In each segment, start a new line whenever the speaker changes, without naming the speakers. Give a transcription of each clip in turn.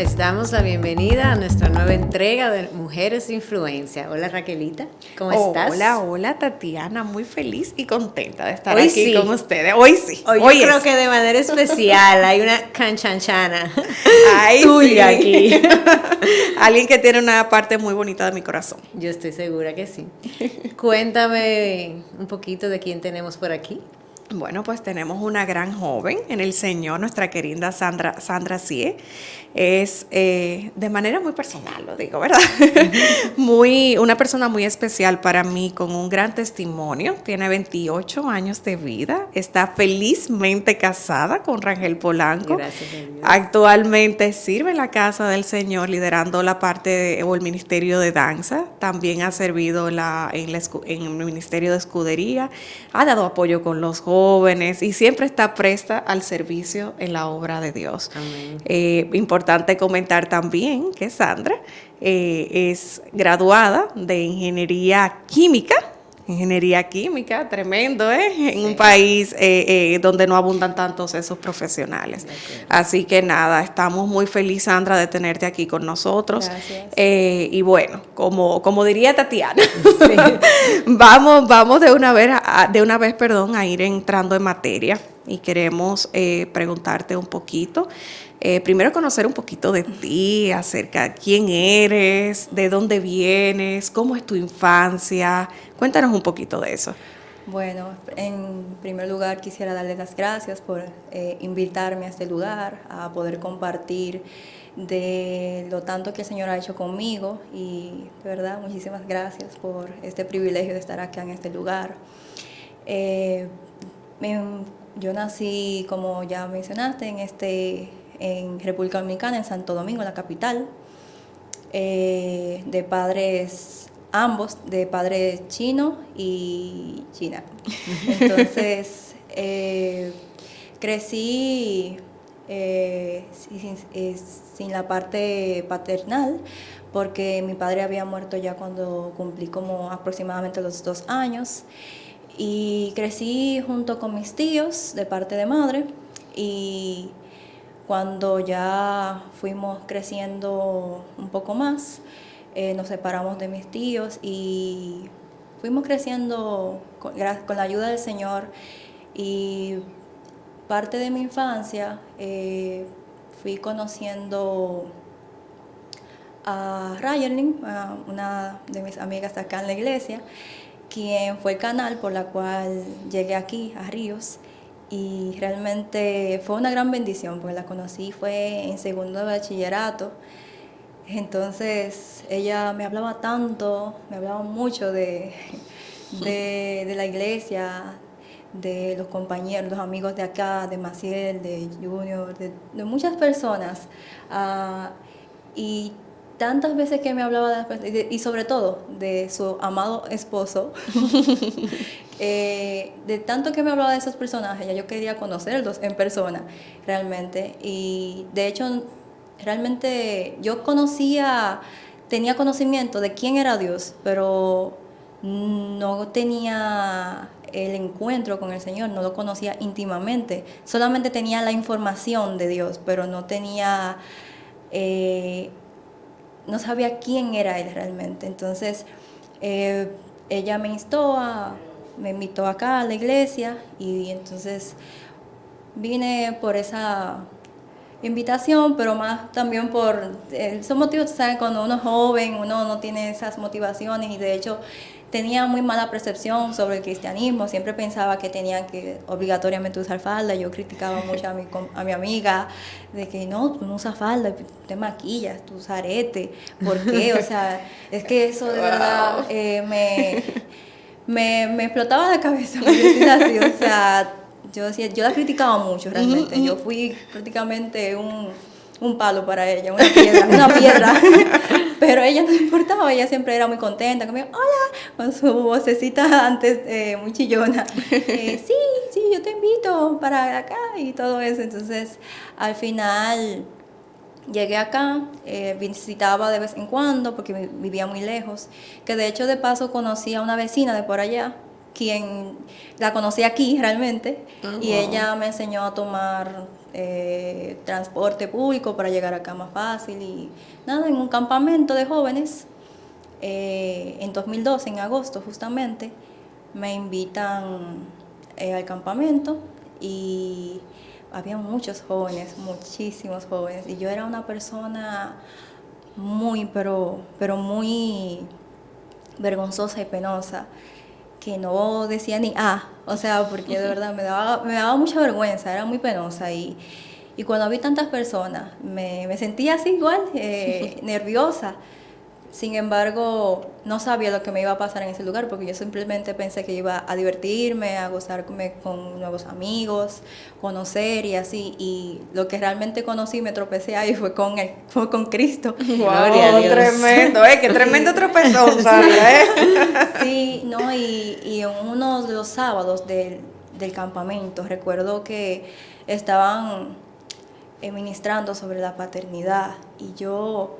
Les damos la bienvenida a nuestra nueva entrega de Mujeres de Influencia. Hola Raquelita, ¿cómo estás?
Hola Tatiana, muy feliz y contenta de estar
Hoy
aquí
sí.
con ustedes. Hoy sí.
Hoy yo creo que de manera especial hay una canchanchana
Ay,
tuya
sí.
aquí.
Alguien que tiene una parte muy bonita de mi corazón.
Yo estoy segura que sí. Cuéntame un poquito de quién tenemos por aquí.
Bueno, pues tenemos una gran joven en el Señor, nuestra querida Sandra Sie. Es de manera muy personal, lo digo, ¿verdad? Una persona muy especial para mí, con un gran testimonio. Tiene 28 años de vida. Está felizmente casada con Rangel Polanco.
Gracias a Dios.
Actualmente sirve en la casa del Señor, liderando la parte o el ministerio de danza. También ha servido en el ministerio de escudería. Ha dado apoyo con los jóvenes y siempre está presta al servicio en la obra de Dios. Importante comentar también que Sandra es graduada de Ingeniería Química, tremendo, en un país donde no abundan tantos esos profesionales. Así que nada, estamos muy felices, Sandra, de tenerte aquí con nosotros.
Gracias.
Y bueno, como diría Tatiana, sí. vamos de una vez, a ir entrando en materia y queremos preguntarte un poquito. Primero conocer un poquito de ti, acerca de quién eres, de dónde vienes, cómo es tu infancia. Cuéntanos un poquito de eso.
Bueno, en primer lugar quisiera darle las gracias por invitarme a este lugar, a poder compartir de lo tanto que el Señor ha hecho conmigo y de verdad muchísimas gracias por este privilegio de estar acá en este lugar. Yo nací, como ya mencionaste, en República Dominicana, en Santo Domingo, la capital, de padres ambos, de padre chino y china. Entonces, crecí sin la parte paternal, porque mi padre había muerto ya cuando cumplí como aproximadamente los 2 años. Y crecí junto con mis tíos de parte de madre, y cuando ya fuimos creciendo un poco más, nos separamos de mis tíos y fuimos creciendo con la ayuda del Señor. Y parte de mi infancia fui conociendo a Rayerlin, una de mis amigas acá en la iglesia, quien fue el canal por la cual llegué aquí a Ríos. Y realmente fue una gran bendición, porque la conocí fue en segundo de bachillerato. Entonces ella me hablaba mucho de la iglesia, de los compañeros, los amigos de acá, de Maciel, de Junior, de muchas personas. Y tantas veces que me hablaba y sobre todo de su amado esposo, de tanto que me hablaba de esos personajes, ya yo quería conocerlos en persona, realmente. Y de hecho, realmente yo tenía conocimiento de quién era Dios, pero no tenía el encuentro con el Señor, no lo conocía íntimamente. Solamente tenía la información de Dios, pero no tenía... no sabía quién era Él realmente. Entonces, ella me invitó acá a la iglesia, y entonces vine por esa invitación, pero más también por esos motivos. ¿Sabes? Cuando uno es joven, uno no tiene esas motivaciones, y de hecho tenía muy mala percepción sobre el cristianismo. Siempre pensaba que tenían que obligatoriamente usar falda. Yo criticaba mucho a mi amiga de que no, tú no usas falda, te maquillas, tú usas arete, ¿por qué? O sea, es que eso de verdad me explotaba la cabeza, por decir así. O sea, yo la criticaba mucho realmente. Yo fui prácticamente un palo para ella, una piedra. Pero a ella no le importaba, ella siempre era muy contenta conmigo. Hola, con su vocecita antes muy chillona. Sí, yo te invito para acá y todo eso. Entonces, al final llegué acá, visitaba de vez en cuando porque vivía muy lejos. Que de hecho, de paso, conocí a una vecina de por allá, quien la conocí aquí realmente, y ella me enseñó a tomar transporte público para llegar acá más fácil y nada, en un campamento de jóvenes, en 2012, en agosto justamente, me invitan al campamento y había muchos jóvenes, muchísimos jóvenes, y yo era una persona muy, pero muy vergonzosa y penosa, que no decía ni o sea, porque de verdad me daba mucha vergüenza, era muy penosa, y cuando vi tantas personas me sentía así igual, nerviosa. Sin embargo, no sabía lo que me iba a pasar en ese lugar, porque yo simplemente pensé que iba a divertirme, a gozarme con nuevos amigos, conocer y así. Y lo que realmente conocí, me tropecé ahí, fue con Cristo.
Gloria a Dios.
Tremendo, qué tremendo tropezón, Sandra,
Sí, no, y en uno de los sábados del campamento, recuerdo que estaban ministrando sobre la paternidad, y yo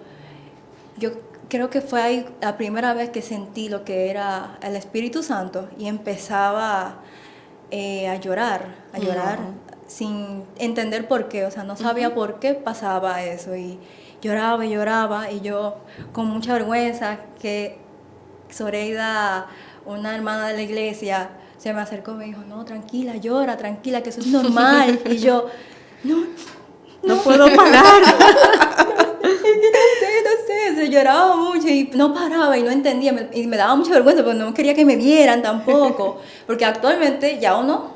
creo que fue ahí la primera vez que sentí lo que era el Espíritu Santo, y empezaba a llorar sin entender por qué, o sea, no sabía por qué pasaba eso, y lloraba, y yo con mucha vergüenza, que Zoreida, una hermana de la iglesia, se me acercó y me dijo, no, tranquila, llora, tranquila, que eso es normal, y yo, no puedo parar. No sé, se lloraba mucho y no paraba y no entendía, y me daba mucha vergüenza porque no quería que me vieran tampoco, porque actualmente ya uno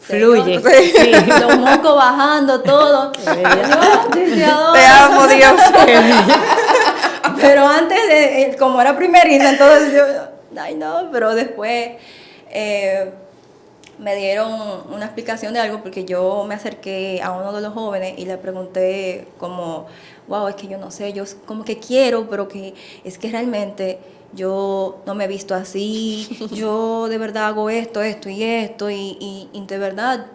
Fluye.
sí, los mocos bajando, todo.
Te amo, Dios.
Pero antes, como era primeriza, entonces yo, ay no, pero después me dieron una explicación de algo, porque yo me acerqué a uno de los jóvenes y le pregunté como, wow, es que yo no sé, yo como que quiero, pero que es que realmente yo no me he visto así, yo de verdad hago esto y de verdad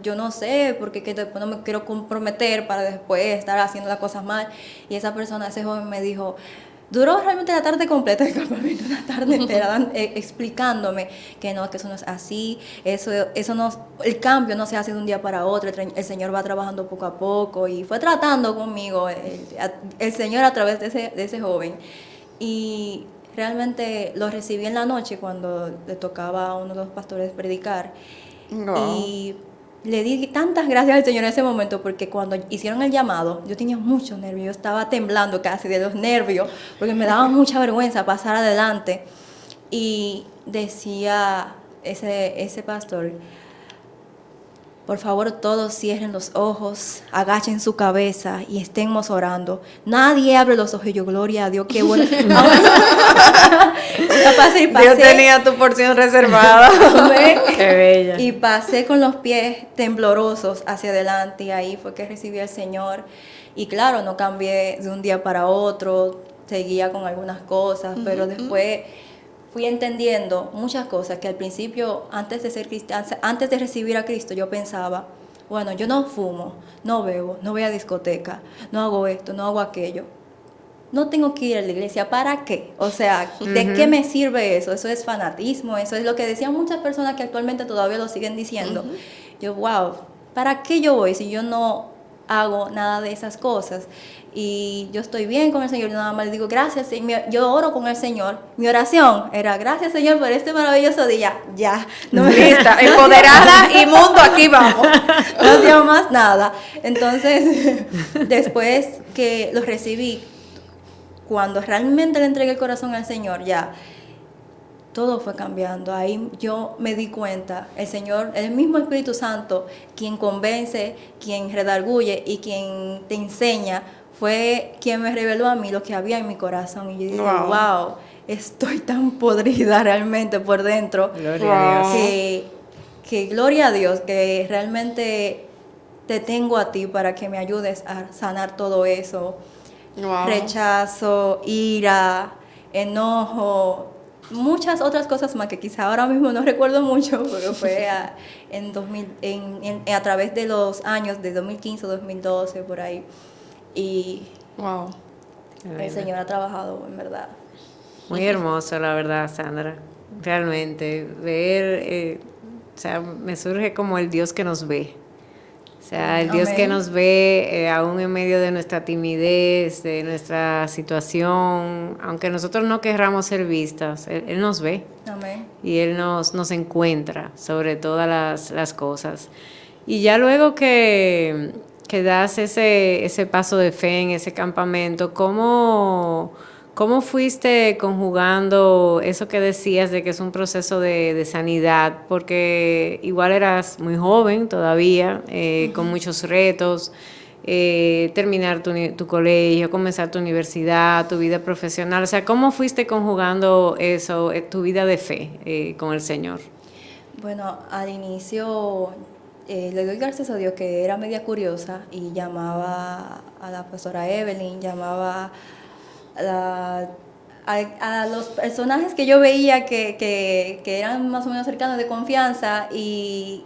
yo no sé, porque que después no me quiero comprometer para después estar haciendo las cosas mal. Y ese joven me dijo, duró realmente la tarde completa del campamento, una tarde entera, explicándome que no, que eso no es así, eso no, el cambio no se hace de un día para otro, el Señor va trabajando poco a poco, y fue tratando conmigo el Señor a través de ese joven. Y realmente lo recibí en la noche cuando le tocaba a uno de los pastores predicar.
No.
Y le di tantas gracias al Señor en ese momento, porque cuando hicieron el llamado, yo tenía muchos nervios, yo estaba temblando casi de los nervios, porque me daba mucha vergüenza pasar adelante. Y decía ese pastor, por favor, todos cierren los ojos, agachen su cabeza y estemos orando. Nadie abre los ojos. Y yo, gloria a Dios, qué bueno. Pasé.
Dios tenía tu porción reservada.
Qué bella.
Y pasé con los pies temblorosos hacia adelante, y ahí fue que recibí al Señor. Y claro, no cambié de un día para otro, seguía con algunas cosas, pero después fui entendiendo muchas cosas que al principio, antes de ser cristiana, antes de recibir a Cristo, yo pensaba, bueno, yo no fumo, no bebo, no voy a discoteca, no hago esto, no hago aquello. No tengo que ir a la iglesia, ¿para qué? O sea, ¿de qué me sirve eso? Eso es fanatismo, eso es lo que decían muchas personas que actualmente todavía lo siguen diciendo. Yo, wow, ¿para qué yo voy si yo no hago nada de esas cosas? Y yo estoy bien con el Señor, nada más le digo gracias. Yo oro con el Señor. Mi oración era, gracias Señor por este maravilloso día. Ya, no me
Lista, empoderada y mundo, aquí vamos.
No hacía más nada. Entonces, después que lo recibí, cuando realmente le entregué el corazón al Señor, ya todo fue cambiando. Ahí yo me di cuenta, el Señor, el mismo Espíritu Santo, quien convence, quien redarguye y quien te enseña, fue quien me reveló a mí lo que había en mi corazón. Y yo dije, wow, estoy tan podrida realmente por dentro.
Gloria a Dios.
Que gloria a Dios, que realmente te tengo a ti para que me ayudes a sanar todo eso. Rechazo, ira, enojo, muchas otras cosas más que quizá ahora mismo no recuerdo mucho, pero fue a través de los años de 2015, 2012, por ahí. Y el Señor ha trabajado, en verdad.
Muy hermoso, la verdad, Sandra. realmente, ver, o sea, me surge como el Dios que nos ve. O sea, el Dios
Amén.
que nos ve aún en medio de nuestra timidez, de nuestra situación, aunque nosotros no querramos ser vistas, Él nos ve
Amén.
y Él nos encuentra sobre todas las cosas. Y ya luego que das ese paso de fe en ese campamento, ¿cómo fuiste conjugando eso que decías de que es un proceso de sanidad? Porque igual eras muy joven todavía, con muchos retos, terminar tu colegio, comenzar tu universidad, tu vida profesional. O sea, ¿cómo fuiste conjugando eso, tu vida de fe con el Señor?
Bueno, al inicio le doy gracias a Dios que era media curiosa y llamaba a la profesora Evelyn, llamaba a, a los personajes que yo veía que eran más o menos cercanos de confianza y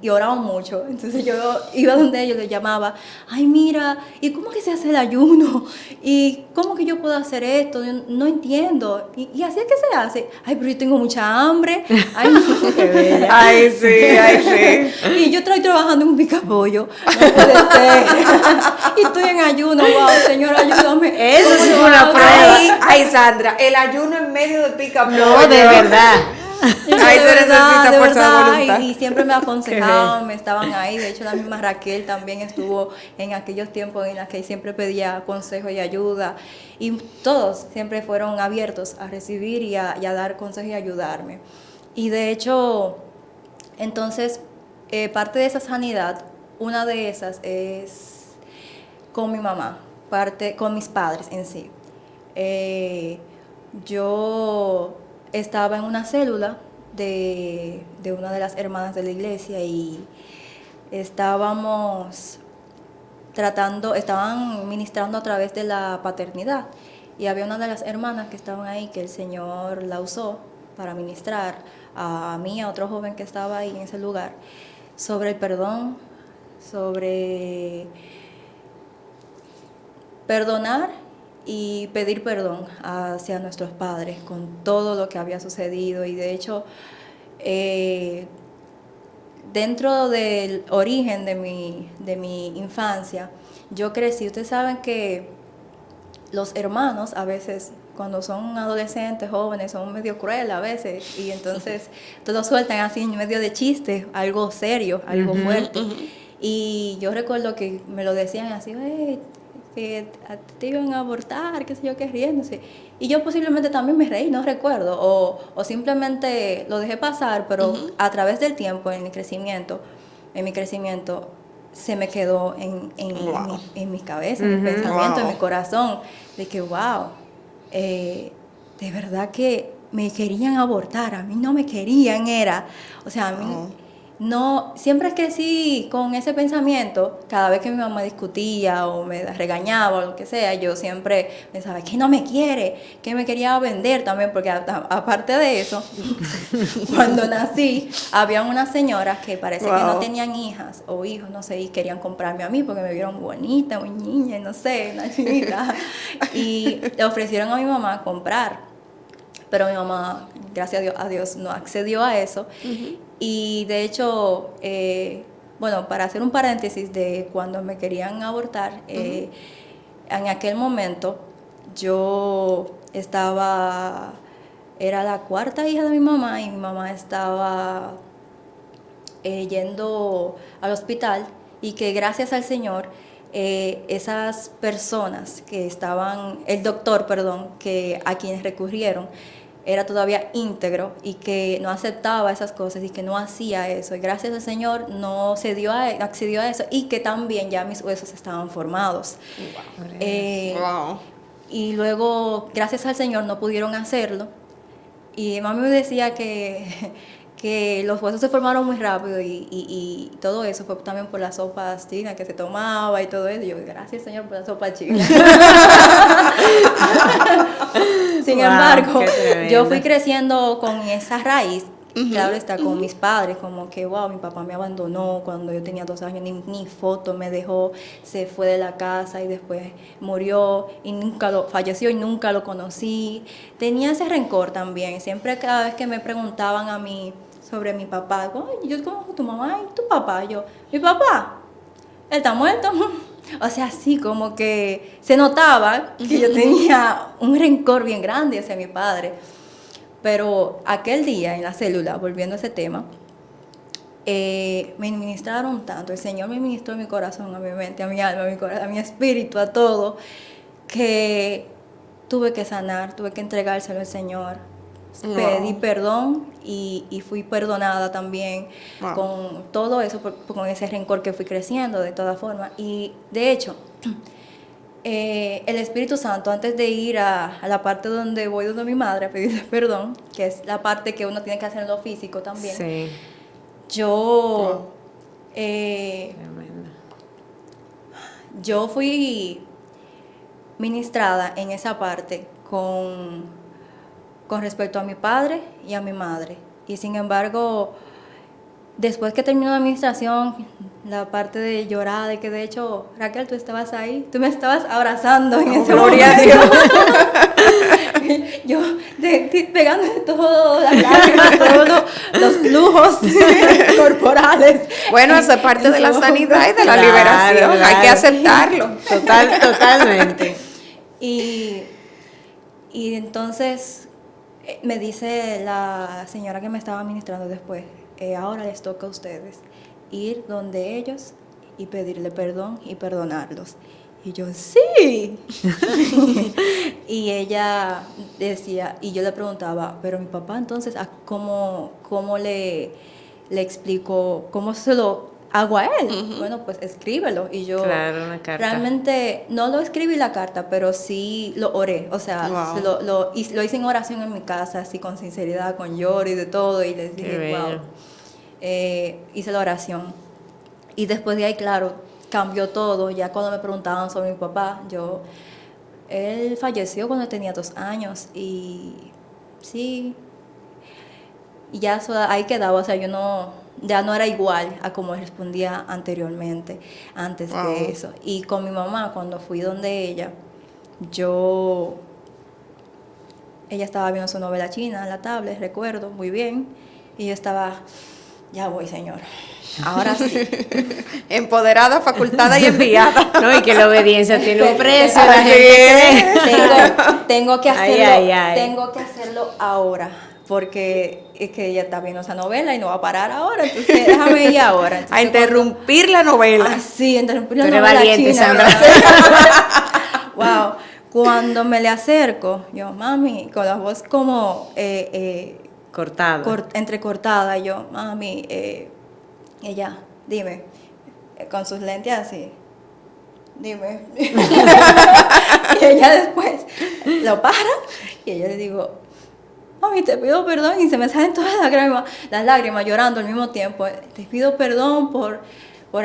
oraban mucho. Entonces yo iba donde ellos, les llamaba, ay mira, ¿y cómo que se hace el ayuno? ¿Y cómo que yo puedo hacer esto? Yo no entiendo. ¿Y así es que se hace? Ay, pero yo tengo mucha hambre. Ay, no, qué bella.
Ay, sí, ay, sí.
Y yo estoy trabajando en un picapollo. No puede ser. Y estoy en ayuno. Wow, Señor, ayúdame.
Eso
¿Cómo
sí
yo
fue una
hago?
prueba.
Ay, Sandra, el ayuno en medio del pica-pollo.
No, de verdad.
Yo,
Ahí
de
se
verdad,
necesita
de
fuerza de
verdad,
voluntad.
y siempre me aconsejaban, me estaban ahí. De hecho, la misma Raquel también estuvo en aquellos tiempos en los que siempre pedía consejo y ayuda. Y todos siempre fueron abiertos a recibir y a dar consejo y ayudarme. Y de hecho, entonces, parte de esa sanidad, una de esas es con mi mamá, parte con mis padres en sí. Yo estaba en una célula de una de las hermanas de la iglesia y estaban ministrando a través de la paternidad. Y había una de las hermanas que estaban ahí que el Señor la usó para ministrar a mí, a otro joven que estaba ahí en ese lugar, sobre el perdón, sobre perdonar y pedir perdón hacia nuestros padres con todo lo que había sucedido. Y de hecho, dentro del origen de mi infancia, yo crecí. Ustedes saben que los hermanos a veces, cuando son adolescentes, jóvenes, son medio crueles a veces, y entonces todos sueltan así en medio de chistes, algo serio, algo fuerte. Y yo recuerdo que me lo decían así, que a ti te iban a abortar, qué sé yo, qué riéndose. Y yo posiblemente también me reí, no recuerdo, o simplemente lo dejé pasar, pero a través del tiempo, en mi crecimiento, se me quedó en mi cabeza, en mi pensamiento, en mi corazón, de que wow, de verdad que me querían abortar, a mí no me querían, o sea, a mí no, siempre crecí con ese pensamiento. Cada vez que mi mamá discutía o me regañaba o lo que sea, yo siempre pensaba que no me quiere, que me quería vender también, porque aparte de eso, cuando nací, había unas señoras que parece que no tenían hijas o hijos, no sé, y querían comprarme a mí porque me vieron bonita, muy niña, no sé, una chinita, y le ofrecieron a mi mamá comprar, pero mi mamá, gracias a Dios, no accedió a eso. Y de hecho, bueno, para hacer un paréntesis de cuando me querían abortar, en aquel momento yo era la cuarta hija de mi mamá y mi mamá estaba yendo al hospital, y que gracias al Señor, esas personas que el doctor, perdón, a quienes recurrieron, era todavía íntegro y que no aceptaba esas cosas y que no hacía eso. Y gracias al Señor no accedió a eso, y que también ya mis huesos estaban formados. Y luego, gracias al Señor, no pudieron hacerlo. Y mami me decía que los huesos se formaron muy rápido y todo eso fue también por las sopas chinas que se tomaba y todo eso. Y yo, gracias Señor por la sopa china. Sin embargo, yo fui creciendo con esa raíz Claro está con mis padres, como que, wow, mi papá me abandonó cuando yo tenía 2 años, ni foto me dejó, se fue de la casa y después murió y falleció y nunca lo conocí. Tenía ese rencor también, siempre cada vez que me preguntaban a mí sobre mi papá, "Ay, yo conozco a tu mamá y tu papá", yo, "¿Mi papá? Él está muerto". O sea, así como que se notaba que yo tenía un rencor bien grande hacia mi padre. Pero aquel día en la célula, volviendo a ese tema, me ministraron tanto, el Señor me ministró a mi corazón, a mi mente, a mi alma, a mi espíritu, a todo, que tuve que sanar, tuve que entregárselo al Señor. Pedí perdón y fui perdonada también con todo eso, con ese rencor que fui creciendo de todas formas. Y de hecho, el Espíritu Santo, antes de ir a la parte donde voy donde mi madre a pedirle perdón, que es la parte que uno tiene que hacer en lo físico también,
Sí.
Tremendo. Yo fui ministrada en esa parte con respecto a mi padre y a mi madre. Y sin embargo, después que terminó la administración, la parte de llorar, de que de hecho, Raquel, tú estabas ahí, tú me estabas abrazando en ese momento. Yo pegando todas las lágrimas, todos los flujos corporales.
Bueno, eso es parte de la sanidad y de la liberación,
Claro.
hay que aceptarlo.
Totalmente.
Y entonces me dice la señora que me estaba administrando después, ahora les toca a ustedes ir donde ellos y pedirle perdón y perdonarlos. Y yo, sí. Y ella decía, y yo le preguntaba, pero mi papá entonces, ¿cómo le explico, cómo se lo hago a él? Bueno, pues escríbelo. Y yo
Claro, una carta.
realmente no lo escribí la carta, pero sí lo oré. O sea, lo hice en oración en mi casa, así con sinceridad, con lloro y de todo. Y les dije, wow. Hice la oración. Y después de ahí, claro, cambió todo. Ya cuando me preguntaban sobre mi papá, él falleció cuando tenía 2 años. Y sí, y ya eso ahí quedaba. O sea, ya no era igual a como respondía anteriormente, antes de eso. Y con mi mamá, cuando fui donde ella estaba viendo su novela china en la tablet, recuerdo muy bien, y yo estaba, ya voy, Señor, ahora sí.
Empoderada, facultada y enviada.
No, y que la obediencia tiene un precio, la
Así
gente
es.
cree.
Tengo que hacerlo,
Ay.
tengo que hacerlo ahora, porque es que ella está viendo esa novela y no va a parar ahora, entonces déjame ir ahora. Entonces,
A interrumpir la novela.
sí, interrumpir la
Tú eres
novela
valiente,
china.
Sandra.
Wow. Cuando me le acerco, yo, mami, con la voz como
Cortada.
entrecortada, yo, mami, ella, dime, con sus lentes así, dime. Y ella después lo para y yo le digo, mami, te pido perdón, y se me salen todas las lágrimas llorando al mismo tiempo. Te pido perdón por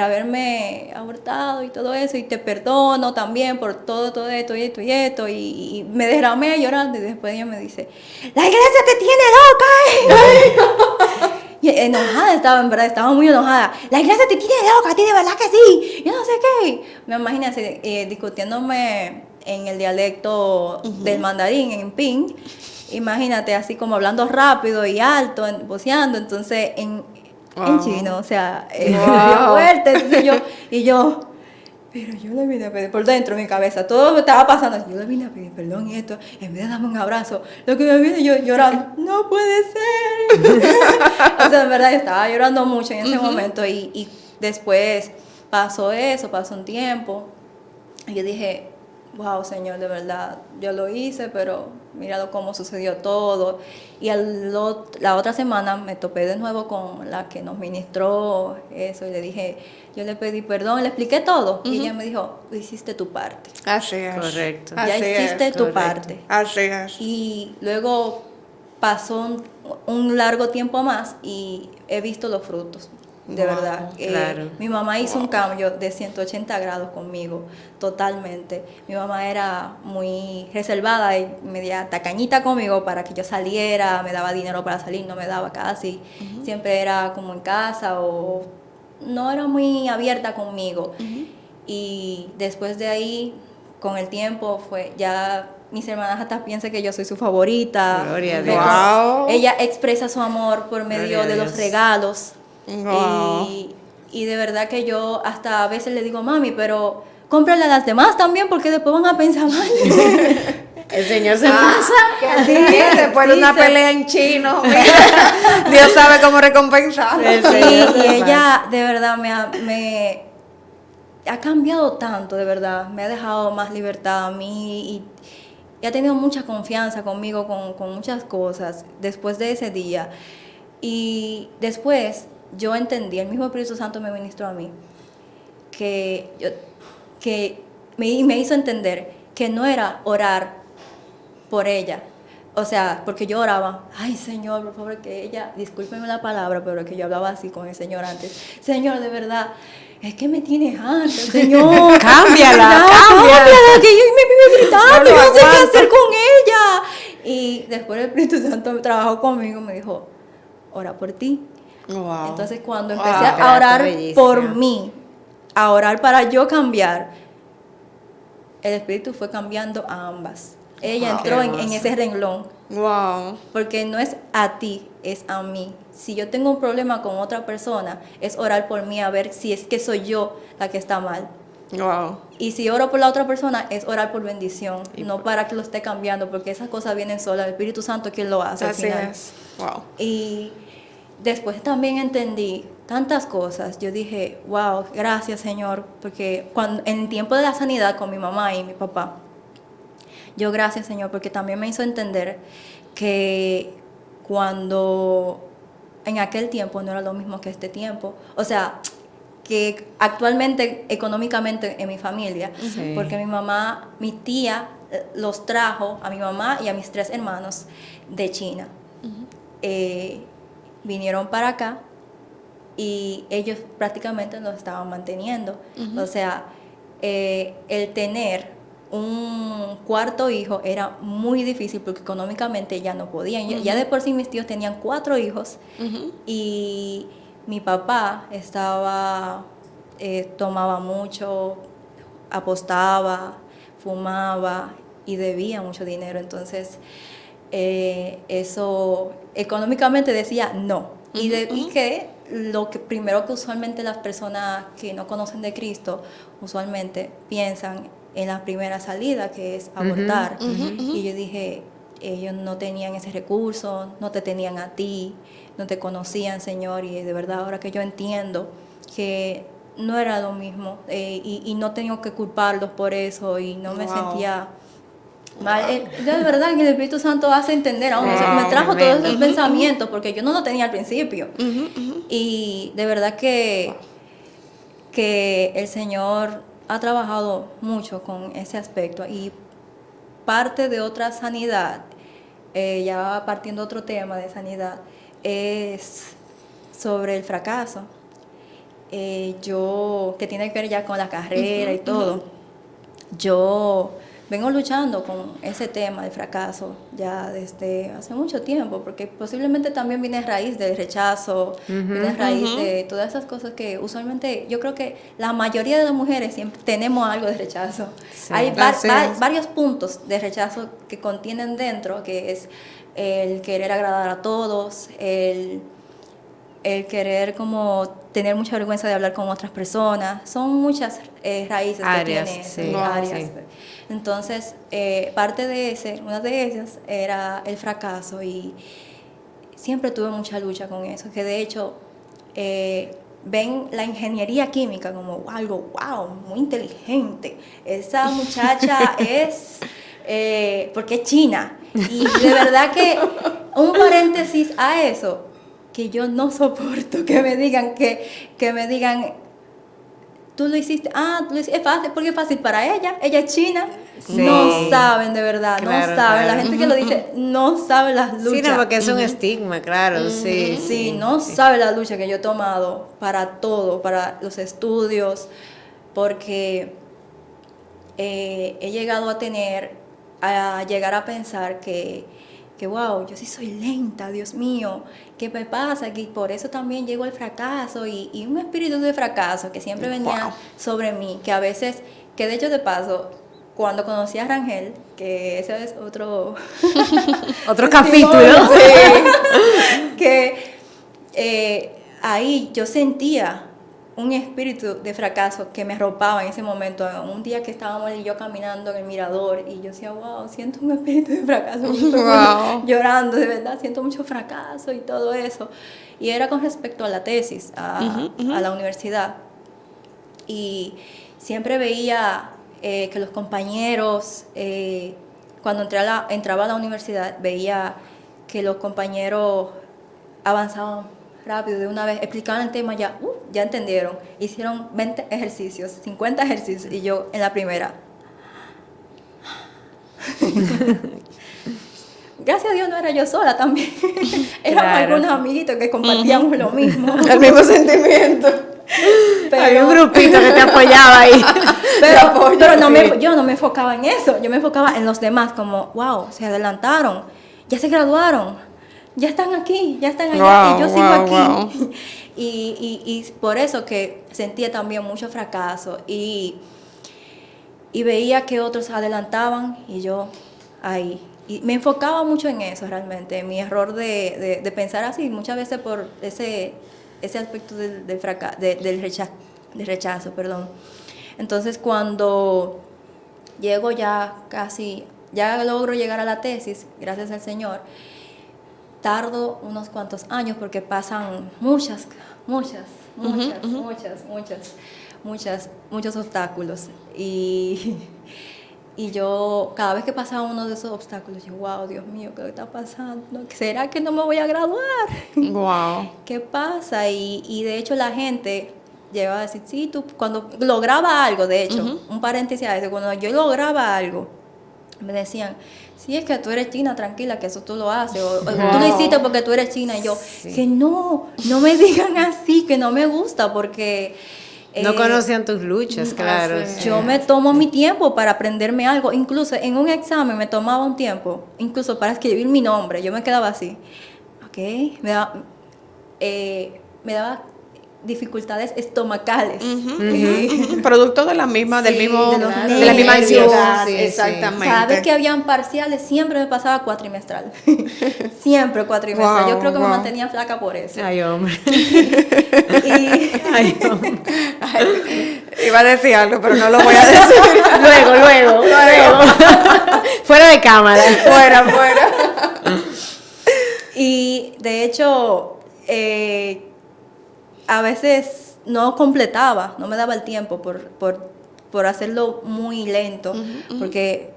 haberme abortado y todo eso, y te perdono también por todo esto y esto, y me derramé llorando, y después ella me dice, la iglesia te tiene loca. Y enojada estaba, en verdad, estaba muy enojada. La iglesia te tiene loca, a ti de verdad que sí, yo no sé qué. Me imagino así, discutiéndome en el dialecto del mandarín, en ping. Imagínate, así como hablando rápido y alto, voceando, entonces en chino, o sea, bien fuerte. Entonces yo, pero yo le vine a pedir por dentro de mi cabeza, todo me estaba pasando, yo le vine a pedir perdón y esto, en vez de darme un abrazo, lo que me vine yo llorando, no puede ser. O sea, en verdad estaba llorando mucho en ese momento, y después pasó un tiempo, y yo dije, wow, Señor, de verdad, yo lo hice, pero míralo cómo sucedió todo. Y la otra semana me topé de nuevo con la que nos ministró eso, y le dije, yo le pedí perdón, le expliqué todo, y ella me dijo, hiciste tu parte.
Así es.
Correcto.
Ya
Así
hiciste
es,
tu
correcto.
parte.
Así es.
Y luego pasó un largo tiempo más y he visto los frutos. de
Wow,
verdad.
claro.
Mi mamá hizo un cambio de 180 grados conmigo, totalmente. Mi mamá era muy reservada y media tacañita conmigo para que yo saliera, me daba dinero para salir, no me daba casi. Siempre era como en casa o no era muy abierta conmigo. Y después de ahí, con el tiempo, fue ya mis hermanas hasta piensan que yo soy su favorita.
Gloria a
Me
Dios.
Wow.
Ella expresa su amor por medio
Gloria a
de los
Dios.
regalos.
Wow.
Y de verdad que yo hasta a veces le digo, mami, pero cómprale a las demás también porque después van a pensar mal.
El Señor se pasa.
Sí, después de
sí,
una pelea en chino, mira, Dios sabe cómo recompensar.
El
Sí,
Señor
y
se
ella de verdad me ha cambiado tanto, de verdad. Me ha dejado más libertad a mí y ha tenido mucha confianza conmigo con muchas cosas después de ese día. Y después yo entendí, el mismo Espíritu Santo me ministró a mí, que me hizo entender que no era orar por ella. O sea, porque yo oraba, ay Señor, por favor, que ella, discúlpeme la palabra, pero que yo hablaba así con el Señor antes. Señor, de verdad, es que me tienes harta, Señor.
Cámbiala,
cámbiala, que yo me vive gritando,
No lo
yo no sé qué
aguanto.
hacer con ella. Y después el Espíritu Santo trabajó conmigo, me dijo, ora por ti.
Wow.
Entonces cuando
Wow.
empecé
Trato
a orar
bellísimo.
por mí, a orar para yo cambiar, el Espíritu fue cambiando a ambas. Ella
Wow.
entró
Qué
en
hermoso.
ese renglón,
Wow.
porque no es a ti, es a mí. Si yo tengo un problema con otra persona, es orar por mí a ver si es que soy yo la que está mal.
Wow.
Y si oro por la otra persona, es orar por bendición, no para que lo esté cambiando, porque esas cosas vienen solas. El Espíritu Santo es quien lo hace al
Así
final.
es. Wow.
Y después también entendí tantas cosas. Yo dije, wow, gracias Señor, porque en el tiempo de la sanidad con mi mamá y mi papá, yo gracias Señor, porque también me hizo entender que cuando en aquel tiempo no era lo mismo que este tiempo. O sea, que actualmente económicamente en mi familia,
Sí.
porque mi mamá, mi tía los trajo a mi mamá y a mis 3 hermanos de China. Vinieron para acá y ellos prácticamente nos estaban manteniendo. O sea, el tener un cuarto hijo era muy difícil porque económicamente ya no podían. Ya de por sí mis tíos tenían 4 hijos y mi papá tomaba mucho, apostaba, fumaba y debía mucho dinero. Entonces, eso económicamente decía no. Y que lo que primero que usualmente las personas que no conocen de Cristo usualmente piensan en la primera salida, que es abortar. Y yo dije, ellos no tenían ese recurso, no te tenían a ti, no te conocían, Señor, y de verdad ahora que yo entiendo que no era lo mismo, y no tengo que culparlos por eso, y no me
Wow.
sentía mal. De verdad que el Espíritu Santo hace entender a uno. O sea, me trajo
Tremendo.
todos esos pensamientos porque yo no lo tenía al principio. Y de verdad que el Señor ha trabajado mucho con ese aspecto. Y parte de otra sanidad, ya partiendo de otro tema de sanidad, es sobre el fracaso. Que tiene que ver ya con la carrera y todo. Yo vengo luchando con ese tema del fracaso ya desde hace mucho tiempo, porque posiblemente también viene a raíz del rechazo, viene a raíz de todas esas cosas que usualmente yo creo que la mayoría de las mujeres siempre tenemos algo de rechazo.
Sí.
Hay
Así es.
varios puntos de rechazo que contienen dentro, que es el querer agradar a todos, el querer como tener mucha vergüenza de hablar con otras personas. Son muchas raíces
Áreas,
que tiene,
sí,
áreas.
sí.
Entonces, una de ellas era el fracaso y siempre tuve mucha lucha con eso, que de hecho ven la ingeniería química como algo, wow, muy inteligente. Esa muchacha es, porque es china. Y de verdad que un paréntesis a eso, que yo no soporto que me digan tú lo hiciste, es fácil, porque es fácil para ella es china.
Sí.
No saben, de verdad,
Claro,
no saben.
claro.
La gente que lo dice no sabe las luchas.
Sí, no, porque es un estigma, claro, sí.
Sí, no sabe la lucha que yo he tomado para todo, para los estudios, porque he llegado a llegar a pensar que wow, yo sí soy lenta, Dios mío, ¿qué me pasa? Que por eso también llegó el fracaso y un espíritu de fracaso que siempre venía sobre mí, que a veces, que de hecho de paso, cuando conocí a Rangel, que ese es otro
Otro capítulo.
sí, que ahí yo sentía un espíritu de fracaso que me arropaba en ese momento. Un día que estábamos él y yo caminando en el mirador y yo decía, wow, siento un espíritu de fracaso.
Wow.
Llorando, de verdad, siento mucho fracaso y todo eso. Y era con respecto a la tesis, a la universidad. Y siempre veía que los compañeros, cuando entraba a la universidad, veía que los compañeros avanzaban rápido de una vez, explicaban el tema, ya entendieron, hicieron 20 ejercicios, 50 ejercicios, y yo en la primera. Gracias a Dios no era yo sola también, éramos algunos amiguitos que compartíamos lo mismo.
El mismo sentimiento.
Había un grupito que te apoyaba ahí.
Pero yo no me enfocaba en eso, yo me enfocaba en los demás, como, wow, se adelantaron, ya se graduaron, ya están aquí, ya están allá,
Wow,
y yo sigo
wow,
aquí.
wow.
Y por eso que sentía también mucho fracaso y veía que otros adelantaban y yo ahí. Y me enfocaba mucho en eso realmente, en mi error de pensar así, muchas veces por ese aspecto del rechazo, perdón. Entonces cuando llego ya logro llegar a la tesis, gracias al Señor, tardo unos cuantos años porque pasan muchos obstáculos y yo cada vez que pasaba uno de esos obstáculos yo, wow, Dios mío, ¿qué está pasando? ¿Será que no me voy a graduar?
Wow.
¿Qué pasa? Y de hecho la gente llegaba a decir, sí, tú cuando lograba algo, de hecho, un paréntesis a eso, cuando yo lograba algo, me decían, sí, es que tú eres china, tranquila, que eso tú lo haces, o tú lo hiciste porque tú eres china, y yo, que no me digan así, que no me gusta, porque
no conocían tus luchas, claro.
Yo me tomo mi tiempo para aprenderme algo, incluso en un examen me tomaba un tiempo, incluso para escribir mi nombre, yo me quedaba así, ok, me daba dificultades estomacales.
Producto de la misma,
Sí,
de la
de
misma
los
ansiedad,
sí,
exactamente.
Cada vez que habían parciales, siempre me pasaba cuatrimestral. Siempre cuatrimestral.
Wow,
Yo creo que me
wow.
mantenía flaca por eso.
Ay, hombre.
Y
Iba a decir algo, pero no lo voy a decir.
luego. Fuera de cámara.
Fuera.
Y de hecho, a veces no completaba, no me daba el tiempo por hacerlo muy lento, porque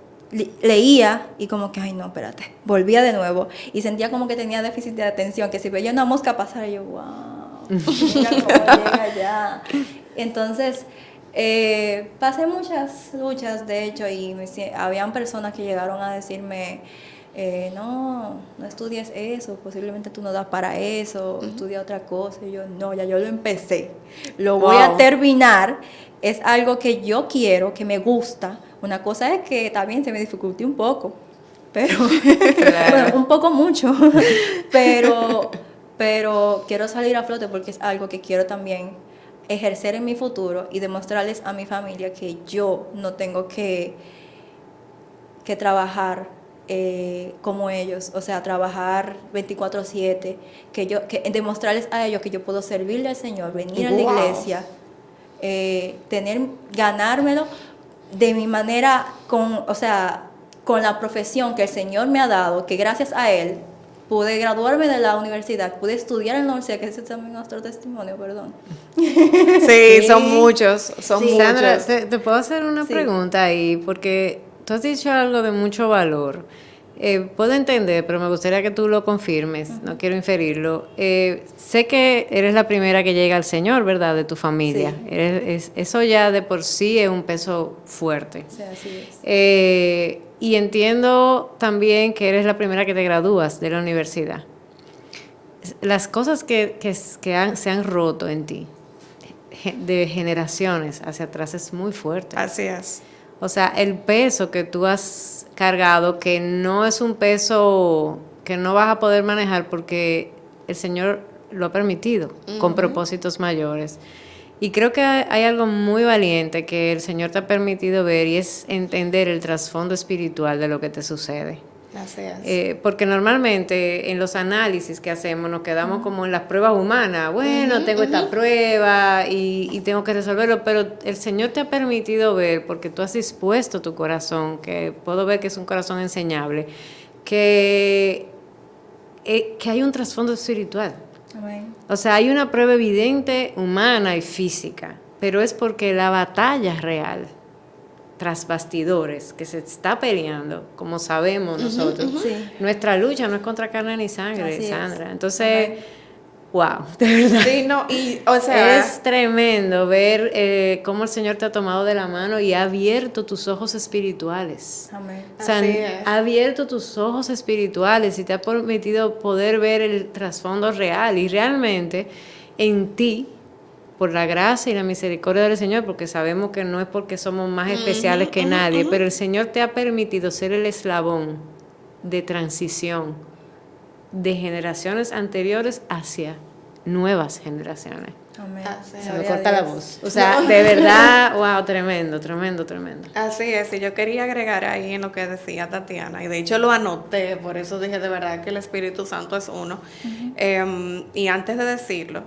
leía y como que, ay no, espérate, volvía de nuevo y sentía como que tenía déficit de atención, que si veía una mosca pasar yo, wow, mira cómo llega allá. Entonces, pasé muchas luchas, de hecho, y habían personas que llegaron a decirme, no estudies eso, posiblemente tú no das para eso, estudia otra cosa. Y yo, no, ya yo lo empecé, lo voy a terminar, es algo que yo quiero, que me gusta. Una cosa es que también se me dificulte un poco, pero bueno, un poco mucho, pero quiero salir a flote porque es algo que quiero también ejercer en mi futuro y demostrarles a mi familia que yo no tengo que trabajar como ellos, o sea, trabajar 24/7, que demostrarles a ellos que yo puedo servirle al Señor, venir a la iglesia, ganármelo de mi manera, con la profesión que el Señor me ha dado, que gracias a Él pude graduarme de la universidad, pude estudiar en la universidad, que ese es también nuestro testimonio, perdón.
Sí, son muchos.
Sandra, te puedo hacer una
Sí.
pregunta ahí, porque tú has dicho algo de mucho valor. Puedo entender, pero me gustaría que tú lo confirmes, no quiero inferirlo. Sé que eres la primera que llega al Señor, ¿verdad? De tu familia.
Sí.
Eso ya de por sí es un peso fuerte.
Sí, así es.
Y entiendo también que eres la primera que te gradúas de la universidad. Las cosas se han roto en ti, de generaciones hacia atrás, es muy fuerte.
Así es.
O sea, el peso que tú has cargado, que no es un peso que no vas a poder manejar porque el Señor lo ha permitido con propósitos mayores. Y creo que hay algo muy valiente que el Señor te ha permitido ver y es entender el trasfondo espiritual de lo que te sucede.
Así es.
Porque normalmente en los análisis que hacemos nos quedamos como en las pruebas humanas. Bueno, tengo esta prueba y tengo que resolverlo, pero el Señor te ha permitido ver, porque tú has dispuesto tu corazón, que puedo ver que es un corazón enseñable, que hay un trasfondo espiritual.
Amén.
O sea, hay una prueba evidente, humana y física, pero es porque la batalla es real, tras bastidores, que se está peleando, como sabemos nosotros.
Sí.
Nuestra lucha no es contra carne ni sangre,
Así es.
Sandra. Entonces,
Amén.
wow, de verdad.
Sí, no, y o sea,
Es tremendo ver cómo el Señor te ha tomado de la mano y ha abierto tus ojos espirituales.
Amén.
O sea,
Así es.
ha abierto tus ojos espirituales y te ha permitido poder ver el trasfondo real. Y realmente en ti, por la gracia y la misericordia del Señor, porque sabemos que no es porque somos más especiales que nadie, pero el Señor te ha permitido ser el eslabón de transición de generaciones anteriores hacia nuevas generaciones.
Amén.
Así es.
Se me
Gloria a
corta la
Dios.
voz. O sea, de verdad, wow, tremendo, tremendo, tremendo.
Así es, y yo quería agregar ahí en lo que decía Tatiana, y de hecho lo anoté, por eso dije de verdad que el Espíritu Santo es uno. Y antes de decirlo,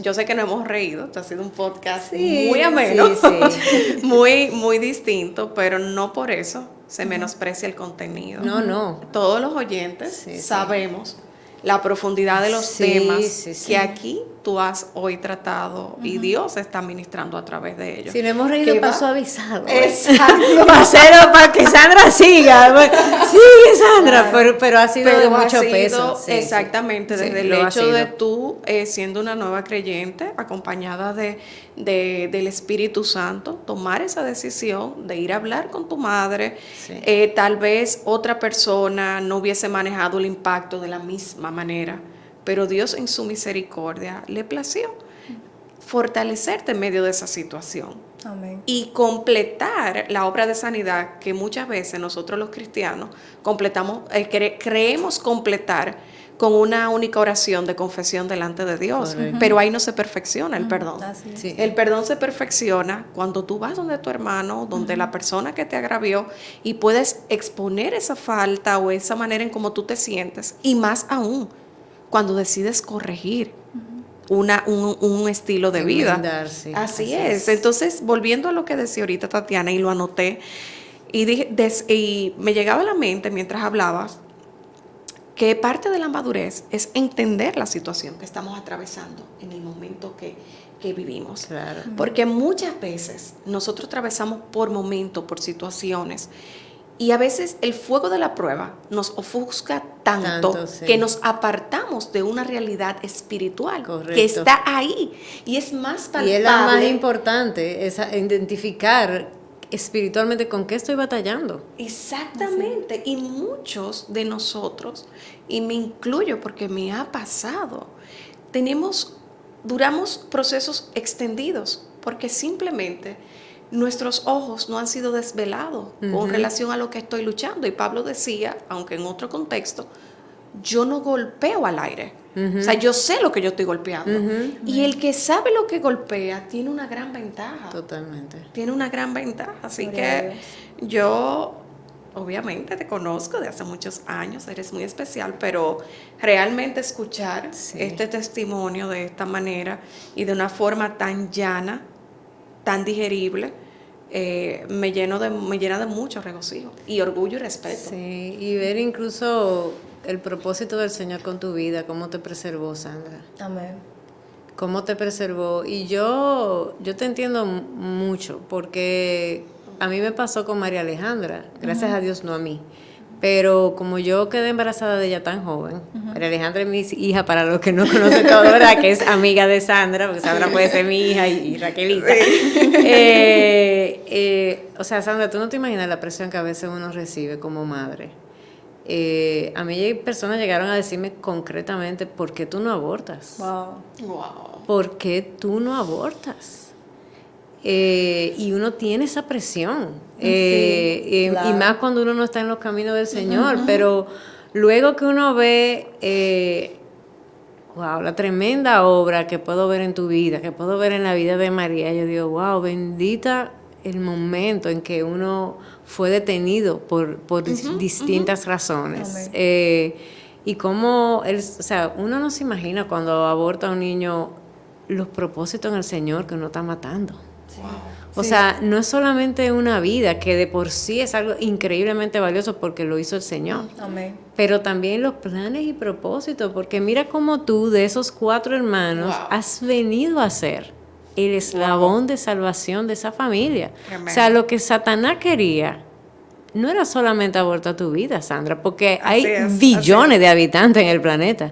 yo sé que nos hemos reído, esto ha sido un podcast muy ameno,
sí.
muy distinto, pero no por eso se menosprecia el contenido.
No, no.
Todos los oyentes
Sí,
sabemos la profundidad de los
Sí,
temas
sí, sí.
que aquí tú has hoy tratado y Dios está ministrando a través de ellos.
Si no hemos reído
Que
para
va-
suavizarlo.
Exacto.
Para que Sandra siga. Bueno, sigue Sandra, pero ha sido de
Pero ha
mucho
sido
peso. Sí,
exactamente,
sí.
desde
Sí,
el
lo ha
hecho de
sido.
tú siendo una nueva creyente, acompañada del Espíritu Santo, tomar esa decisión de ir a hablar con tu madre.
Sí.
Tal vez otra persona no hubiese manejado el impacto de la misma manera, pero Dios en su misericordia le plació fortalecerte en medio de esa situación
Amén.
y completar la obra de sanidad que muchas veces nosotros los cristianos completamos, creemos completar con una única oración de confesión delante de Dios.
Correcto.
Pero ahí no se perfecciona el perdón.
Así es.
Sí.
El perdón se perfecciona cuando tú vas donde tu hermano, donde la persona que te agravió y puedes exponer esa falta o esa manera en cómo tú te sientes, y más aún cuando decides corregir un estilo de vida.
Enmendar, sí.
Así es. Entonces, volviendo a lo que decía ahorita Tatiana, y lo anoté, y, y me llegaba a la mente mientras hablabas, que parte de la madurez es entender la situación que estamos atravesando en el momento que vivimos.
Claro.
Porque muchas veces nosotros atravesamos por momentos, por situaciones, y a veces el fuego de la prueba nos ofusca tanto
Sí.
que nos apartamos de una realidad espiritual
Correcto.
que está ahí y es más palpable.
Y es la más importante, es identificar espiritualmente con qué estoy batallando.
Exactamente, y muchos de nosotros, y me incluyo porque me ha pasado, duramos procesos extendidos porque simplemente nuestros ojos no han sido desvelados con relación a lo que estoy luchando. Y Pablo decía, aunque en otro contexto, yo no golpeo al aire. O sea, yo sé lo que yo estoy golpeando. Y el que sabe lo que golpea tiene una gran ventaja.
Totalmente.
Tiene una gran ventaja. Así
Gloria a
que
Dios.
yo, obviamente, te conozco de hace muchos años, eres muy especial, pero realmente escuchar este testimonio de esta manera y de una forma tan llana, tan digerible, me llena de mucho regocijo y orgullo y respeto.
Sí, y ver incluso el propósito del Señor con tu vida, cómo te preservó, Sandra.
Amén.
Cómo te preservó. Y yo te entiendo mucho, porque a mí me pasó con María Alejandra, gracias a Dios no a mí, Pero como yo quedé embarazada de ella tan joven, María Alejandra es mi hija, para los que no conocen todo, ¿verdad? Que es amiga de Sandra, porque Sandra puede ser mi hija y Raquelita. O sea, Sandra, tú no te imaginas la presión que a veces uno recibe como madre. A mí personas llegaron a decirme concretamente, ¿por qué tú no abortas?
Wow.
¿Por qué tú no abortas? Y uno tiene esa presión.
Claro.
Y más cuando uno no está en los caminos del Señor. Pero luego que uno ve, wow, la tremenda obra que puedo ver en tu vida, que puedo ver en la vida de María, yo digo, wow, bendita el momento en que uno fue detenido por distintas razones. Y cómo, o sea, uno no se imagina cuando aborta a un niño los propósitos en el Señor que uno está matando. O sea, no es solamente una vida, que de por sí es algo increíblemente valioso porque lo hizo el Señor.
Amén.
Pero también los planes y propósitos, porque mira cómo tú, de esos 4 hermanos, has venido a ser el eslabón de salvación de esa familia.
Tremendo.
O sea, lo que Satanás quería no era solamente abortar tu vida, Sandra, porque hay billones de habitantes en el planeta.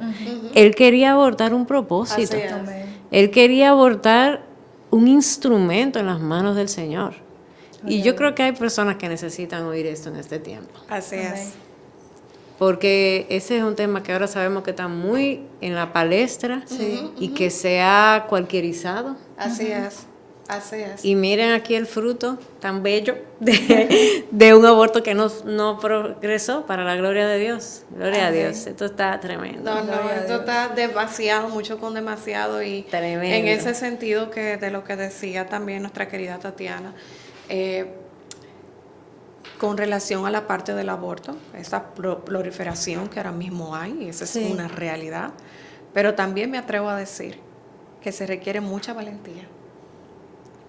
Él quería abortar un propósito.
Así es.
Amén.
Él quería abortar un instrumento en las manos del Señor. Y yo creo que hay personas que necesitan oír esto en este tiempo.
Así
Amén.
es.
Porque ese es un tema que ahora sabemos que está muy en la palestra y que se ha cualquierizado.
Así es. Así es.
Y miren aquí el fruto tan bello de un aborto que no progresó, para la gloria de Dios. Gloria a Dios. Esto está tremendo.
No,
Gloria a
esto
Dios.
está demasiado, mucho con demasiado, y
Tremendo.
en ese sentido que de lo que decía también nuestra querida Tatiana, con relación a la parte del aborto, esa proliferación que ahora mismo hay, esa es una realidad, pero también me atrevo a decir que se requiere mucha valentía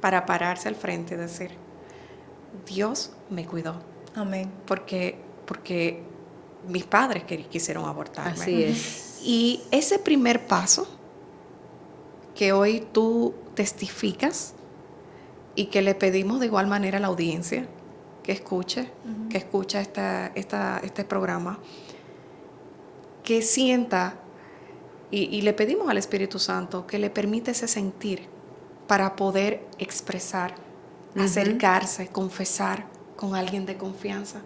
para pararse al frente y decir, Dios me cuidó,
Amén.
porque mis padres quisieron abortarme.
Así es.
Y ese primer paso que hoy tú testificas y que le pedimos de igual manera a la audiencia que escuche este programa, que sienta y le pedimos al Espíritu Santo que le permita ese sentir para poder expresar, acercarse, confesar con alguien de confianza.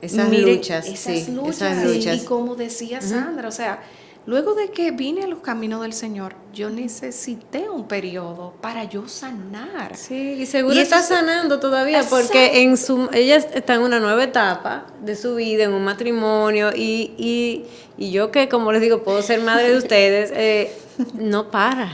Esas
Miren,
luchas,
esas
sí,
luchas,
esas luchas.
Y como decía Sandra, o sea, luego de que vine a los caminos del Señor, yo necesité un periodo para yo sanar.
Sí, y seguro
Y
está
eso
sanando todavía, porque ella está en una nueva etapa de su vida, en un matrimonio, y yo, que como les digo, puedo ser madre de ustedes, no para.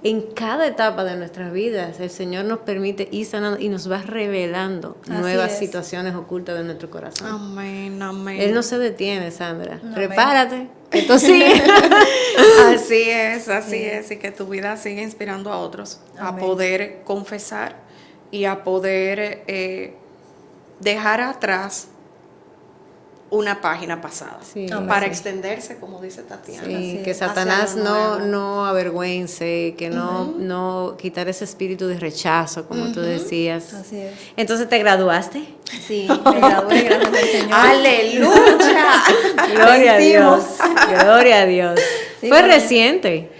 En cada etapa de nuestras vidas el Señor nos permite ir sanando y nos va revelando
Así
nuevas
es.
situaciones ocultas de nuestro corazón.
Amén, amén.
Él no se detiene, Sandra.
Amén.
Prepárate, que esto sigue.
Así es, y que tu vida siga inspirando a otros a
Amén.
poder confesar y a poder dejar atrás una página pasada,
Sí.
para
Sí.
extenderse, como dice Tatiana.
Sí,
Así
que
es.
Satanás
Hacia lo nuevo.
no avergüence, que no quitar ese espíritu de rechazo, como tú decías.
Así es.
Entonces, ¿te graduaste?
Sí, me gradué, gracias al Señor.
¡Aleluya!
Gloria a Dios.
Vencimos.
Gloria a Dios.
Sí,
¿Fue
bueno.
reciente?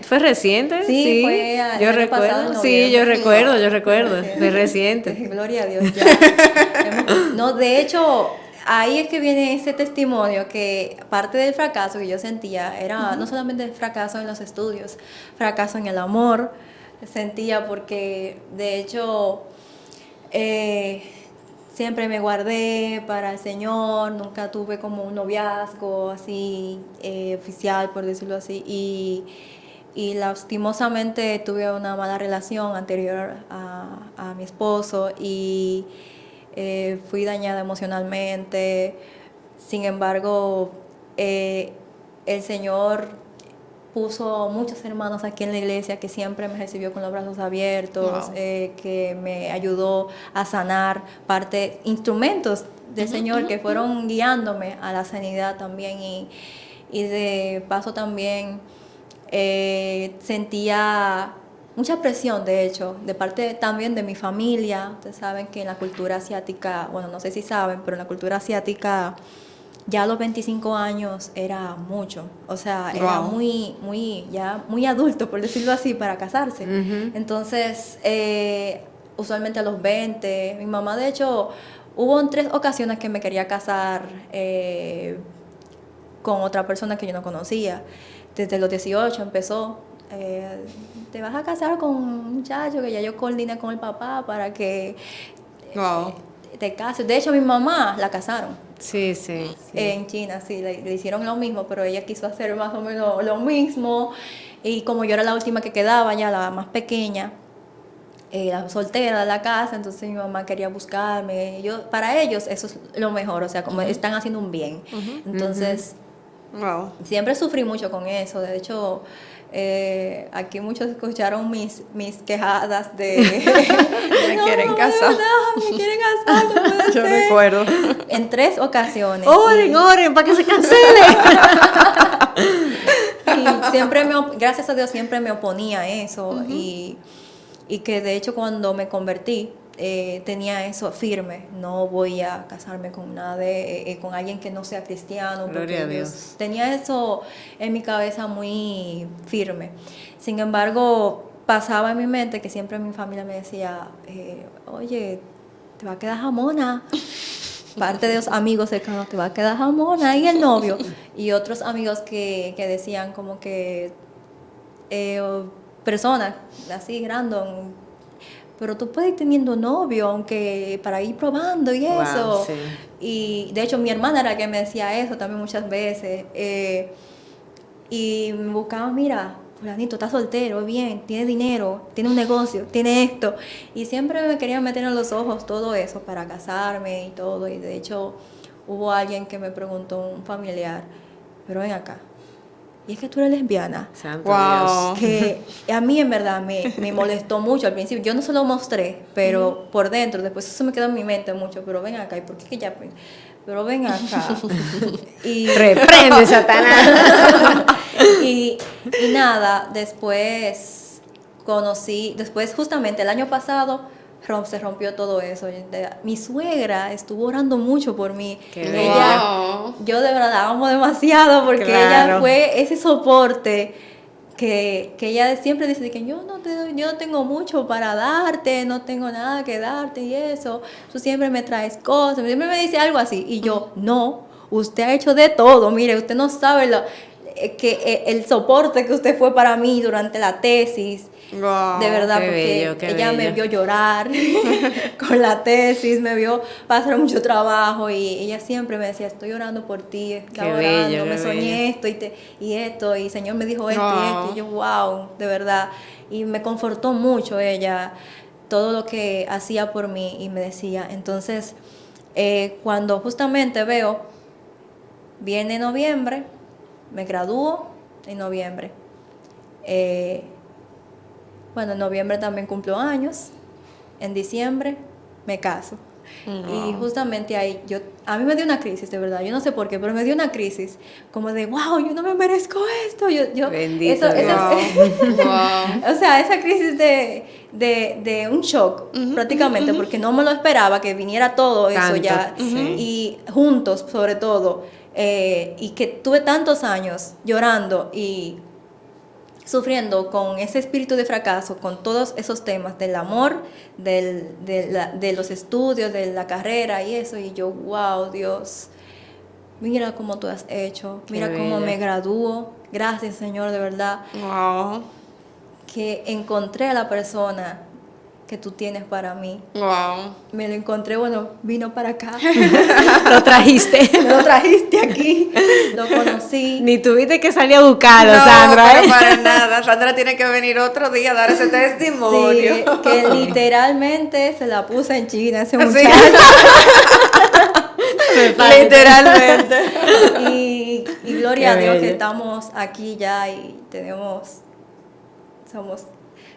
¿Fue reciente?
Sí, fue el
yo
año
recuerdo.
pasado, en
Sí, yo
noviembre.
recuerdo.
Sí.
Fue reciente.
Gloria a Dios, ya. No, de hecho, ahí es que viene ese testimonio, que parte del fracaso que yo sentía era no solamente el fracaso en los estudios, fracaso en el amor, sentía porque de hecho siempre me guardé para el Señor, nunca tuve como un noviazgo así oficial, por decirlo así, y lastimosamente tuve una mala relación anterior a mi esposo y fui dañada emocionalmente. Sin embargo, el Señor puso muchos hermanos aquí en la iglesia que siempre me recibió con los brazos abiertos,
Wow.
que me ayudó a sanar, instrumentos del Señor que fueron guiándome a la sanidad también, y de paso también sentía mucha presión, de hecho, de parte también de mi familia. Ustedes saben que en la cultura asiática, bueno, no sé si saben, pero en la cultura asiática ya a los 25 años era mucho. O sea, era
Wow.
muy adulto, por decirlo así, para casarse. Entonces, usualmente a los 20, mi mamá, de hecho, hubo en 3 ocasiones que me quería casar con otra persona que yo no conocía. Desde los 18 empezó, te vas a casar con un muchacho que ya yo coordiné con el papá para que
Wow.
te cases. De hecho, mi mamá la casaron
Sí, sí, sí.
en China, sí, le hicieron lo mismo, pero ella quiso hacer más o menos lo mismo. Y como yo era la última que quedaba, ya la más pequeña, la soltera de la casa, entonces mi mamá quería buscarme. Para ellos eso es lo mejor, o sea, como están haciendo un bien. Entonces,
Wow.
siempre sufrí mucho con eso. De hecho, aquí muchos escucharon mis quejadas de
Me quieren casar.
de verdad, me quieren casar, no puede
Yo
ser.
recuerdo.
En 3 ocasiones.
Oren, oren, para que se cancele.
Y siempre gracias a Dios siempre me oponía a eso. Y que de hecho cuando me convertí, tenía eso firme: no voy a casarme con con alguien que no sea cristiano, porque
Gloria a Dios.
tenía eso en mi cabeza muy firme. Sin embargo, pasaba en mi mente que siempre mi familia me decía, oye, te va a quedar jamona. Parte de los amigos cercanos, te va a quedar jamona, y el novio. Y otros amigos que decían como que personas así random, pero tú puedes ir teniendo novio, aunque para ir probando y
Wow,
eso.
sí.
Y de hecho mi hermana era la que me decía eso también muchas veces. Y me buscaba, mira, fulanito está soltero, bien, tiene dinero, tiene un negocio, tiene esto. Y siempre me querían meter en los ojos todo eso para casarme y todo. Y de hecho hubo alguien que me preguntó, un familiar, pero ven acá, y es que tú eres lesbiana.
Santo
Wow.
Dios.
Que a mí en verdad me molestó mucho al principio. Yo no se lo mostré, pero por dentro, después eso me quedó en mi mente mucho. Pero ven acá, ¿y por qué que ya? Pero ven acá. Y,
Reprende, Satanás.
y nada, después después justamente el año pasado se rompió todo eso. Mi suegra estuvo orando mucho por mí.
Qué
Ella, yo de verdad la amo demasiado porque ella
Claro.
fue ese soporte que ella siempre dice que yo no tengo mucho para darte, no tengo nada que darte y eso. Tú siempre me traes cosas, siempre me dice algo así. Y yo, no, usted ha hecho de todo. Mire, usted no sabe el soporte que usted fue para mí durante la tesis.
Wow.
De verdad,
qué
porque
bello, qué
ella me
bello.
vio llorar con la tesis, me vio pasar mucho trabajo, y ella siempre me decía, estoy orando por ti, estaba
Qué
orando,
bello,
me
qué
soñé esto y esto, y el Señor me dijo esto y esto, y yo, wow, de verdad. Y me confortó mucho ella, todo lo que hacía por mí, y me decía. Entonces, cuando justamente veo, viene noviembre, me gradúo en noviembre. Bueno, en noviembre también cumplo años. En diciembre me caso. Y justamente ahí, a mí me dio una crisis, de verdad. Yo no sé por qué, pero me dio una crisis. Como de, wow, yo no me merezco esto.
Bendito Dios.
Wow.
O sea, esa crisis de un shock, prácticamente, porque no me lo esperaba que viniera todo eso
Tanto,
ya.
sí.
Y juntos, sobre todo. Y que tuve tantos años llorando y sufriendo con ese espíritu de fracaso, con todos esos temas del amor, de los estudios, de la carrera y eso. Y yo, wow, Dios, mira cómo tú has hecho,
Qué
mira cómo
bella.
me gradúo. Gracias, Señor, de verdad,
Wow.
que encontré a la persona que tú tienes para mí.
Wow.
Me lo encontré, bueno, vino para acá.
Lo trajiste.
Lo trajiste aquí, lo conocí.
Ni tuviste que salir a buscarlo,
No,
Sandra.
pero para nada. Sandra tiene que venir otro día a dar ese testimonio.
Sí, que literalmente se la puse en China ese
Sí.
muchacho.
Literalmente.
Y gloria a
Qué
Dios que
bello.
estamos aquí ya y somos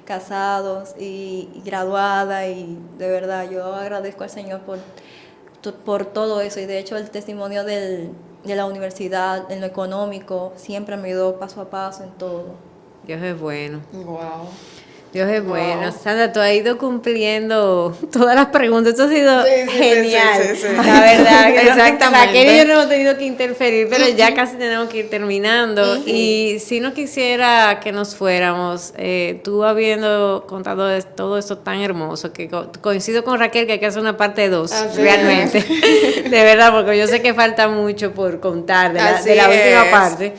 casados y graduada, y de verdad yo agradezco al Señor por todo eso. Y de hecho el testimonio de la universidad, en lo económico, siempre me ayudó paso a paso en todo.
Dios es bueno.
Wow.
Dios es bueno. Sandra, tú has ido cumpliendo todas las preguntas. Esto ha sido genial.
Sí.
La verdad.
Exactamente.
Raquel y yo no hemos tenido que interferir, pero ya casi tenemos que ir terminando. Y si no quisiera que nos fuéramos, tú habiendo contado todo esto tan hermoso, que coincido con Raquel que hay que hacer una parte 2, realmente. De verdad, porque yo sé que falta mucho por contar de la última parte.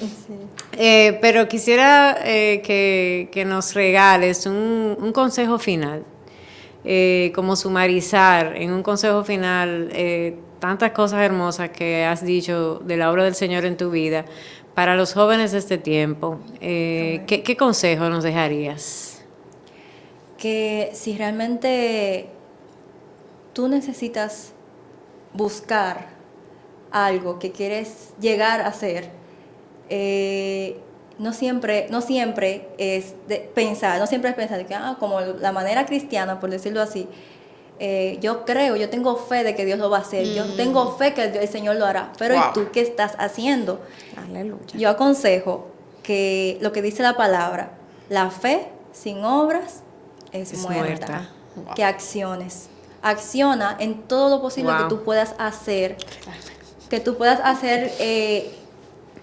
Pero quisiera que nos regales un consejo final, como sumarizar en un consejo final tantas cosas hermosas que has dicho de la obra del Señor en tu vida para los jóvenes de este tiempo. ¿Qué consejo nos dejarías?
Que si realmente tú necesitas buscar algo que quieres llegar a ser, no siempre es pensar de que como la manera cristiana, por decirlo así, yo tengo fe de que Dios lo va a hacer, yo tengo fe que el Señor lo hará, pero ¿y tú qué estás haciendo?
Aleluya.
Yo aconsejo que lo que dice la palabra, la fe sin obras es muerta.
Wow.
Que acciona en todo lo posible que tú puedas hacer,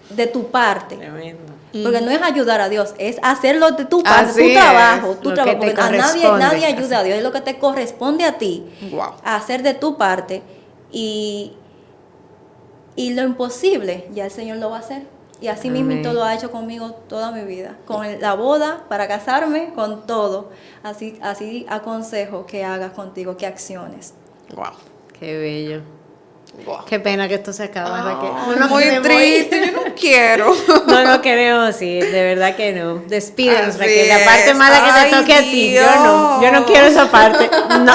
de tu parte.
Tremendo.
Porque no es ayudar a Dios, es hacerlo de tu parte,
Así
tu trabajo,
lo que te
porque a
corresponde.
nadie ayuda a Dios, es lo que te corresponde a ti,
Wow.
hacer de tu parte, y lo imposible ya el Señor lo va a hacer. Y así
Amén.
mismo lo ha hecho conmigo toda mi vida, con la boda, para casarme, con todo. Así aconsejo que hagas contigo, que acciones.
Wow.
Qué bello.
Wow.
Qué pena que esto se acaba, Raquel.
Muy triste, yo no quiero.
No queremos ir, de verdad que no. Despídenos,
Así
Raquel. La parte
es.
mala que te
Ay,
toque a ti.
Dios.
Yo no quiero esa parte. No.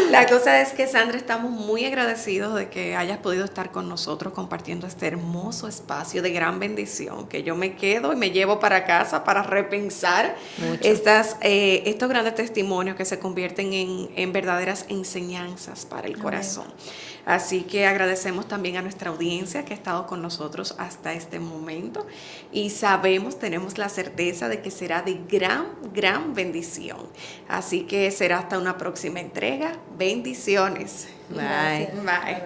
La cosa es que, Sandra, estamos muy agradecidos de que hayas podido estar con nosotros compartiendo este hermoso espacio de gran bendición, que yo me quedo y me llevo para casa para repensar estos grandes testimonios que se convierten en verdaderas enseñanzas para el corazón. Así que agradecemos también a nuestra audiencia que ha estado con nosotros hasta este momento y tenemos la certeza de que será de gran bendición. Así que será hasta una próxima entrega. Bendiciones.
Bye.
Gracias.
Bye.